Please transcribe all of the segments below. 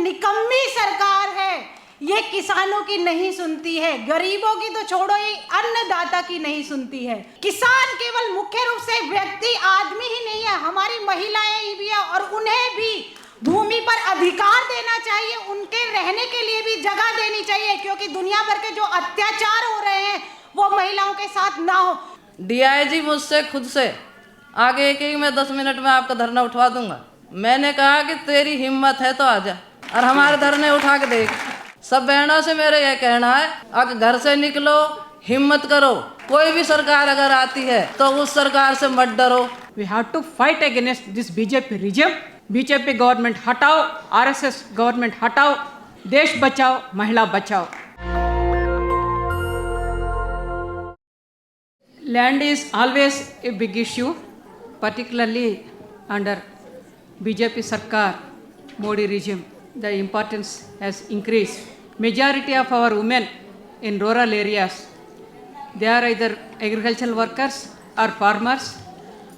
निकम्मी सरकार है ये किसानों की नहीं सुनती है, गरीबों की तो छोड़ो, ये अन्नदाता की नहीं सुनती है। किसान केवल मुख्य रूप से व्यक्ति आदमी ही नहीं है, हमारी महिलाएं ही भी है और उन्हें भी भूमि पर अधिकार देना चाहिए, उनके रहने के लिए भी जगह देनी चाहिए, क्योंकि दुनिया भर के जो अत्याचार हो रहे हैं वो महिलाओं के साथ ना हो। डीआईजी मुझसे खुद से आगे कि मैं 10 मिनट में आपका धरना उठवा दूंगा। मैंने कहा कि तेरी हिम्मत है तो आजा और हमारे धरने उठा के देख। सब बहनों से मेरे यह कहना है, अगर घर से निकलो, हिम्मत करो, कोई भी सरकार अगर आती है तो उस सरकार से मत डरो। We have to fight against this BJP regime. BJP government हटाओ, आरएसएस गवर्नमेंट हटाओ, देश बचाओ, महिला बचाओ। Land is always a big issue, particularly under BJP Sarkar, Modi regime. The importance has increased. Majority of our women in rural areas, they are either agricultural workers or farmers,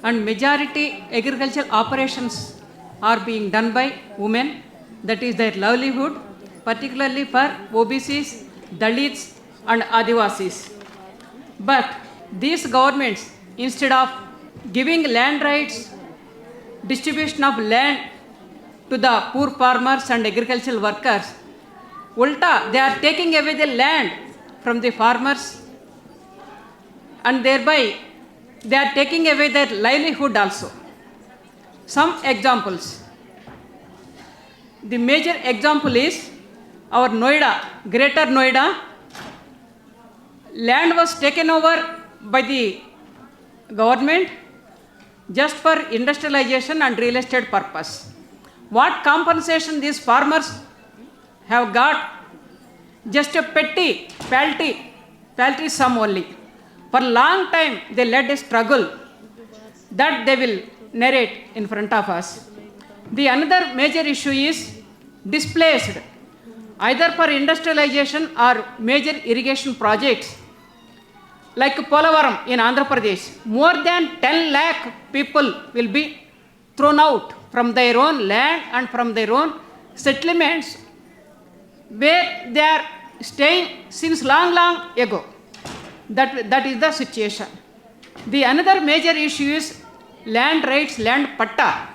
and majority agricultural operations are being done by women. That is their livelihood, particularly for OBCs, Dalits and Adivasis. But these governments, instead of giving land rights, distribution of land to the poor farmers and agricultural workers, ulta they are taking away the land from the farmers and thereby they are taking away their livelihood also. Some examples. The major example is our Noida, Greater Noida. Land was taken over by the government just for industrialization and real estate purpose. What compensation these farmers have got? Just a petty, paltry sum only. For long time they led a struggle that they will narrate in front of us. The another major issue is displaced either for industrialization or major irrigation projects like Polavaram in Andhra Pradesh. More than 10 lakh people will be thrown out from their own land and from their own settlements where they are staying since long ago. That is the situation. The another major issue is land rights, land patta.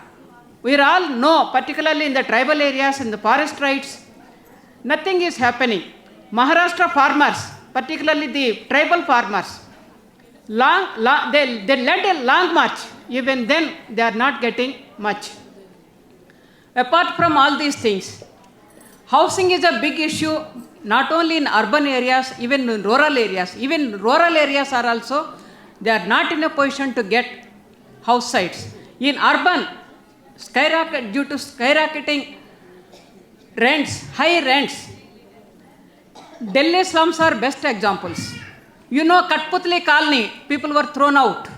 We all know, particularly in the tribal areas, in the forest rights, nothing is happening. Maharashtra farmers, particularly the tribal farmers, they led a long march. Even then, they are not getting much. Apart from all these things, housing is a big issue, not only in urban areas, even in rural areas. Even rural areas are also, they are not in a position to get house sites. In urban, due to skyrocketing rents, high rents, Delhi slums are best examples. You know, Katputli colony, people were thrown out.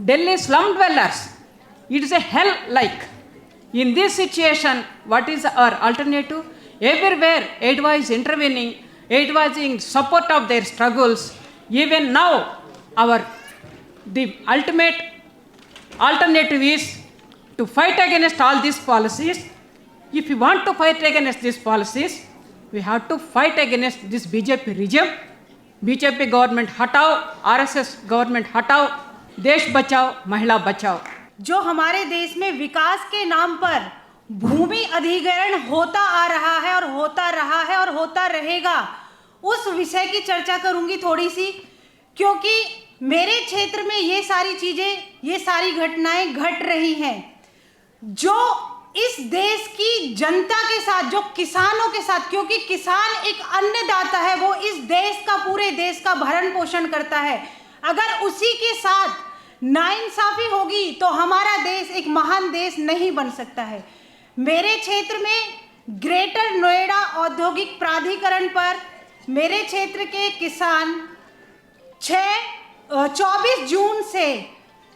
Delhi slum dwellers, it is a hell-like. In this situation, what is our alternative? Everywhere, AIDWA is intervening, AIDWA is in support of their struggles. Even now, the ultimate alternative is to fight against all these policies. If you want to fight against these policies, we have to fight against this BJP regime. BJP government हटाओ, RSS government हटाओ, देश बचाओ, महिला बचाओ। जो हमारे देश में विकास के नाम पर भूमि अधिग्रहण होता आ रहा है और होता रहा है और होता रहेगा, उस विषय की चर्चा करूंगी थोड़ी सी, क्योंकि मेरे क्षेत्र में ये सारी चीजें, ये सारी घटनाएं घट रही हैं जो इस देश की जनता के साथ, जो किसानों के साथ, क्योंकि किसान एक अन्नदाता है, वो इस देश का, पूरे देश का भरण पोषण करता है। अगर उसी के साथ नाइंसाफी होगी तो हमारा देश एक महान देश नहीं बन सकता है। मेरे क्षेत्र में ग्रेटर नोएडा औद्योगिक प्राधिकरण पर मेरे क्षेत्र के किसान 24 जून से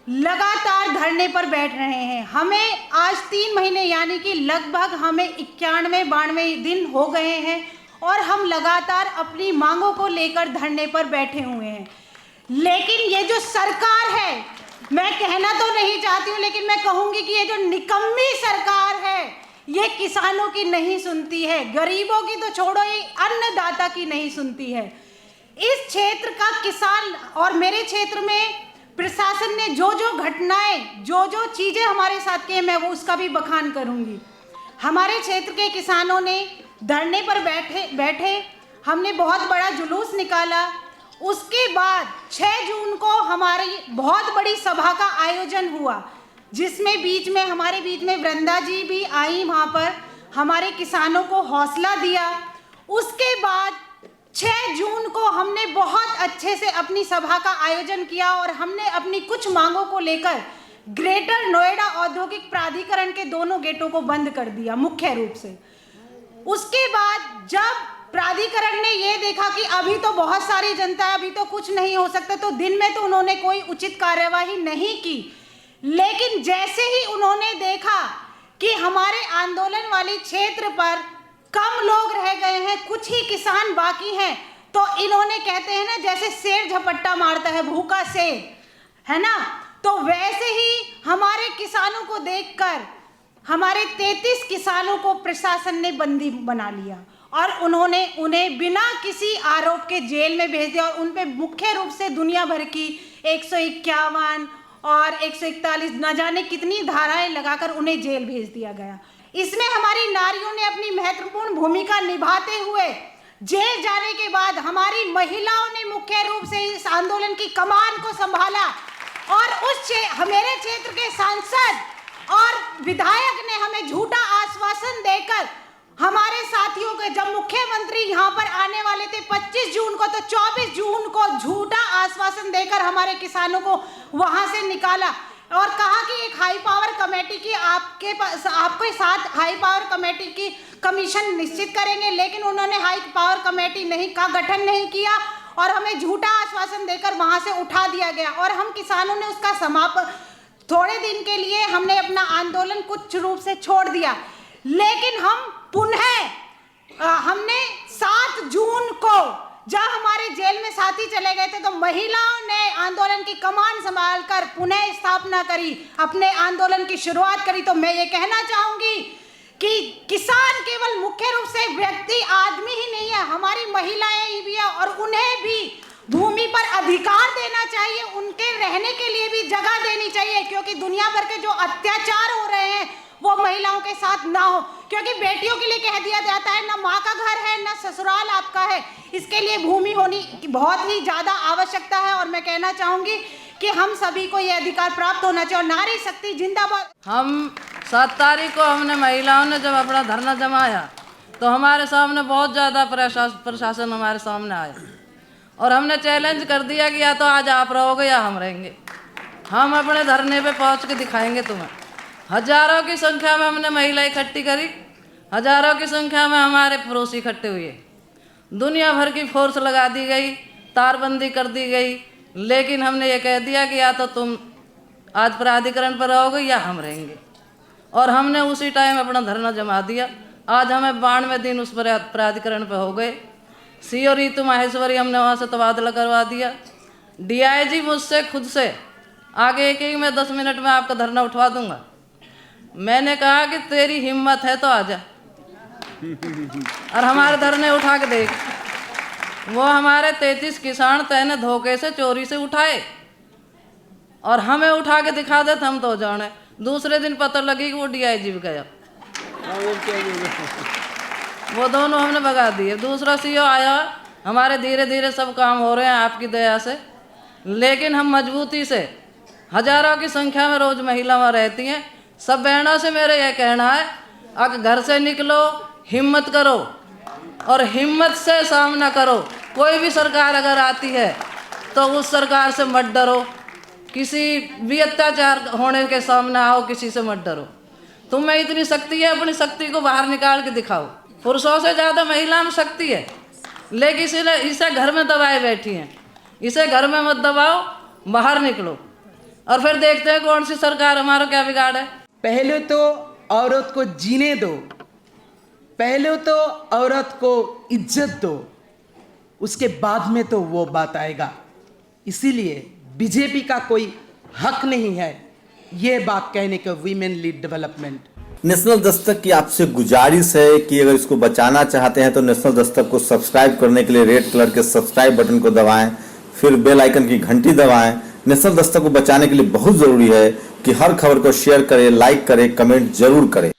लगातार धरने पर बैठ रहे हैं। हमें आज 3 महीने यानी कि लगभग हमें 91-92 दिन हो गए हैं और हम लगातार अपनी मांगों को लेकर धरने पर बैठे हुए हैं। लेकिन ये जो सरकार है, मैं कहना तो नहीं चाहती हूँ, लेकिन मैं कहूँगी कि ये जो निकम्मी सरकार है, ये किसानों की नहीं सुनती है, गरीबों की तो छोड़ो, ये अन्नदाता की नहीं सुनती है। इस क्षेत्र का किसान और मेरे क्षेत्र में प्रशासन ने जो जो घटनाएं, जो जो चीज़ें हमारे साथ की हैं, मैं वो उसका भी बखान करूंगी। हमारे क्षेत्र के किसानों ने धरने पर बैठे हमने बहुत बड़ा जुलूस निकाला। उसके बाद 6 जून को हमारी बहुत बड़ी सभा का आयोजन हुआ, जिसमें हमारे बीच में वृंदा जी भी आई, वहाँ पर हमारे किसानों को हौसला दिया। उसके बाद 6 जून को हमने बहुत अच्छे से अपनी सभा का आयोजन किया और हमने अपनी कुछ मांगों को लेकर ग्रेटर नोएडा औद्योगिक प्राधिकरण के दोनों गेटों को बंद कर दिया मुख्य रूप से। उसके बाद जब प्राधिकरण ने ये देखा कि अभी तो बहुत सारी जनता है, अभी तो कुछ नहीं हो सकता, तो दिन में तो उन्होंने कोई उचित कार्यवाही नहीं की। लेकिन जैसे ही उन्होंने देखा कि हमारे आंदोलन वाले क्षेत्र पर कम लोग रह गए हैं, कुछ ही किसान बाकी हैं, तो इन्होंने, कहते हैं ना जैसे शेर झपट्टा मारता है भूखा शेर, है ना, तो वैसे ही हमारे किसानों को देखकर हमारे 33 किसानों को प्रशासन ने बंदी बना लिया और उन्होंने उन्हें बिना किसी आरोप के जेल में भेज दिया और उन पे मुख्य रूप से दुनिया भर की 151 और 141 न जाने कितनी धाराएं लगाकर उन्हें जेल भेज दिया गया। इसमें हमारी नारियों ने अपनी महत्वपूर्ण भूमिका निभाते हुए जेल जाने के बाद हमारी महिलाओं ने मुख्य रूप से इस आंदोलन की कमान को संभाला और मेरे क्षेत्र के सांसद और विधायक ने हमें झूठा आश्वासन देकर हमारे साथियों के, जब मुख्यमंत्री यहाँ पर आने वाले थे 25 जून को, तो 24 जून को झूठा आश्वासन देकर हमारे किसानों को वहां से निकाला और कहा कि एक हाई पावर कमेटी की आपके साथ हाई पावर कमेटी की कमीशन निश्चित करेंगे, लेकिन उन्होंने हाई पावर कमेटी का गठन नहीं किया और हमें झूठा आश्वासन देकर वहां से उठा दिया गया और हम किसानों ने उसका समापन, थोड़े दिन के लिए हमने अपना आंदोलन कुछ रूप से छोड़ दिया। लेकिन हम पुनः हमने 7 जून को जब हमारे जेल में साथी चले गए थे, तो महिलाओं ने आंदोलन की कमान संभालकर पुनः स्थापना करी, अपने आंदोलन की शुरुआत करी। तो मैं ये कहना चाहूंगी कि किसान केवल मुख्य रूप से व्यक्ति आदमी ही नहीं है, हमारी महिलाएं भी है और उन्हें भी भूमि पर अधिकार देना चाहिए, उनके रहने के लिए भी जगह देनी चाहिए, क्योंकि दुनिया भर के जो अत्याचार हो रहे हैं वो महिलाओं के साथ ना हो। क्योंकि बेटियों के लिए कह दिया जाता है ना माँ का घर है ना ससुराल आपका है, इसके लिए भूमि होनी की बहुत ही ज़्यादा आवश्यकता है। और मैं कहना चाहूँगी कि हम सभी को ये अधिकार प्राप्त होना चाहिए और नारी शक्ति जिंदाबाद। हम 7 तारीख को हमने महिलाओं ने जब अपना धरना जमाया तो हमारे सामने बहुत ज़्यादा प्रशासन हमारे सामने आया और हमने चैलेंज कर दिया कि या तो आज आप रहोगे या हम रहेंगे, हम अपने धरने पे पहुंच के दिखाएंगे तुम्हें। हजारों की संख्या में हमने महिला इकट्ठी करी, हजारों की संख्या में हमारे पड़ोस इकट्ठे हुए, दुनिया भर की फोर्स लगा दी गई, तारबंदी कर दी गई, लेकिन हमने ये कह दिया कि या तो तुम आज प्राधिकरण पर रहोगे या हम रहेंगे और हमने उसी टाइम अपना धरना जमा दिया। आज हमें 92 दिन उस पर प्राधिकरण पर हो गए। सीओ ऋतु माहेश्वरी हमने वहाँ से तबादला करवा दिया। डीआईजी मुझसे खुद से आगे कि मैं 10 मिनट में आपका धरना उठवा दूंगा। मैंने कहा कि तेरी हिम्मत है तो आजा और हमारे धरने उठा के देख। वो हमारे 33 किसान तैने धोखे से चोरी से उठाए और हमें उठा के दिखा दे हम तो जाने। दूसरे दिन पता लगी कि वो डीआईजी भी गया, वो दोनों हमने भगा दिए। दूसरा सीओ आया, हमारे धीरे धीरे सब काम हो रहे हैं आपकी दया से, लेकिन हम मजबूती से, हजारों की संख्या में रोज महिला वहाँ रहती हैं। सब बहनों से मेरा यह कहना है, अगर घर से निकलो हिम्मत करो और हिम्मत से सामना करो। कोई भी सरकार अगर आती है तो उस सरकार से मत डरो, किसी भी अत्याचार होने के सामने आओ, किसी से मत डरो। तुम्हें इतनी शक्ति है, अपनी शक्ति को बाहर निकाल के दिखाओ। पुरुषों से ज़्यादा महिला में शक्ति है, लेकिन इसलिए इसे घर में दबाए बैठी हैं। इसे घर में मत दबाओ, बाहर निकलो और फिर देखते हैं कौन सी सरकार हमारा क्या बिगाड़े। पहले तो औरत को जीने दो, पहले तो औरत को इज्जत दो, उसके बाद में तो वो बात आएगा। इसीलिए बीजेपी का कोई हक नहीं है ये बात कहने का women lead development. National Dastak की आपसे गुजारिश है कि अगर इसको बचाना चाहते हैं तो नेशनल दस्तक को सब्सक्राइब करने के लिए रेड कलर के सब्सक्राइब बटन को दबाएं, फिर बेल आइकन की घंटी दबाएं। नेशनल दस्तक को बचाने के लिए बहुत जरूरी है कि हर खबर को शेयर करें, लाइक करें, कमेंट जरूर करें।